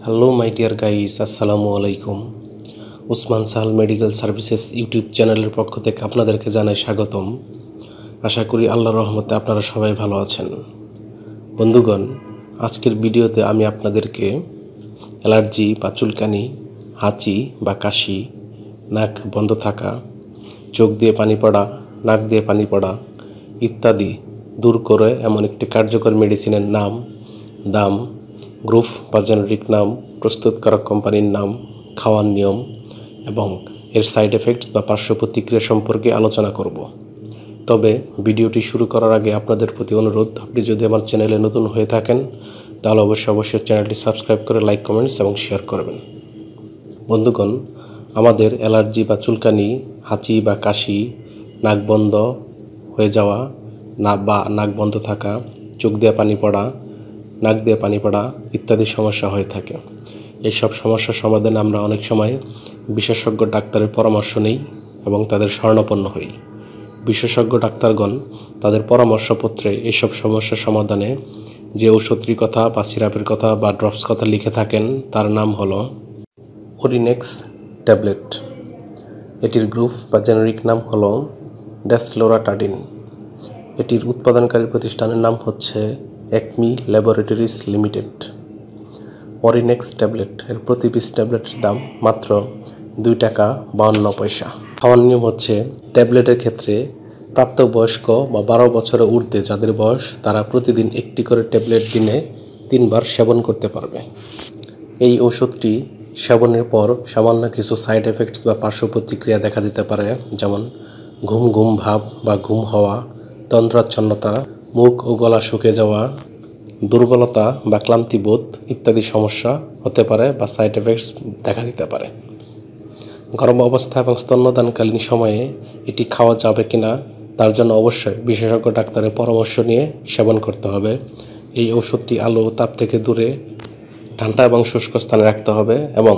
Hello my dear guys, আসসালামু আলাইকুম। Usman Sahal medical services YouTube চ্যানেলের পক্ষ থেকে আপনাদেরকে জানাই স্বাগতম। আশা করি আল্লাহর রহমতে আপনারা সবাই ভালো আছেন। বন্ধুগণ, আজকের ভিডিওতে আমি আপনাদেরকে অ্যালার্জি বা চুলকানি, হাঁচি বা কাশি, নাক বন্ধ থাকা, চোখ দিয়ে পানি পড়া, নাক দিয়ে পানি পড়া ইত্যাদি দূর করে এমন একটি কার্যকর মেডিসিনের নাম, দাম, গ্রুপ বা জেনেরিক নাম, প্রস্তুতকারক কোম্পানির নাম, খাওয়ার নিয়ম এবং এর সাইড এফেক্টস বা পার্শ্ব প্রতিক্রিয়া সম্পর্কে আলোচনা করব। তবে ভিডিওটি শুরু করার আগে আপনাদের প্রতি অনুরোধ, আপনি যদি আমার চ্যানেলে নতুন হয়ে থাকেন তাহলে অবশ্যই চ্যানেলটি সাবস্ক্রাইব করে লাইক, কমেন্টস এবং শেয়ার করবেন। বন্ধুগণ, আমাদের অ্যালার্জি বা চুলকানি, হাঁচি বা কাশি, নাক বন্ধ হয়ে যাওয়া বা নাক বন্ধ থাকা, চোখ দিয়ে পানি পড়া, নাক দিয়ে পানি পড়া ইত্যাদি সমস্যা হয়ে থাকে। এইসব সমস্যার সমাধানে আমরা অনেক সময় বিশেষজ্ঞ ডাক্তারের পরামর্শ নিই এবং তাদের শরণাপন্ন হই। বিশেষজ্ঞ ডাক্তারগণ তাদের পরামর্শপত্রে এইসব সমস্যার সমাধানে যে ঔষধটির কথা বা সিরাপের কথা বা ড্রপস কথা লিখে থাকেন তার নাম হলো ওরিনেক্স ট্যাবলেট। এটির গ্রুপ বা জেনেরিক নাম হলো ডেসলোরাটাডিন। এটির উৎপাদনকারী প্রতিষ্ঠানের নাম হচ্ছে একমি ল্যাবরেটরিজ লিমিটেড। ওরিনেক্স ট্যাবলেট এর প্রতি পিস ট্যাবলেটের দাম মাত্র 2 টাকা 52 পয়সা। খাওয়ার নিয়ম হচ্ছে, ট্যাবলেটের ক্ষেত্রে প্রাপ্তবয়স্ক বা 12 বছরের ঊর্ধ্বে যাদের বয়স, তারা প্রতিদিন একটি করে ট্যাবলেট দিনে 3 বার সেবন করতে পারবে। এই ওষুধটি সেবনের পর সামান্য কিছু সাইড এফেক্টস বা পার্শ্ব প্রতিক্রিয়া দেখা দিতে পারে, যেমন ঘুম ঘুম ভাব বা ঘুম হওয়া, তন্দ্রাচ্ছন্নতা, মুখ ও গলা শুকিয়ে যাওয়া, দুর্বলতা বা ক্লান্তিবোধ ইত্যাদি সমস্যা হতে পারে বা সাইড এফেক্টস দেখা দিতে পারে। গর্ভ অবস্থা এবং স্তন্যদানকালীন সময়ে এটি খাওয়া যাবে কিনা তার জন্য অবশ্যই বিশেষজ্ঞ ডাক্তারের পরামর্শ নিয়ে সেবন করতে হবে। এই ওষুধটি আলো তাপ থেকে দূরে, ঠান্ডা এবং শুষ্ক স্থানে রাখতে হবে এবং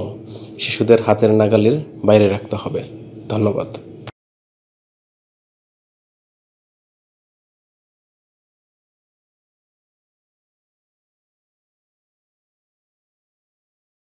শিশুদের হাতের নাগালের বাইরে রাখতে হবে। ধন্যবাদ।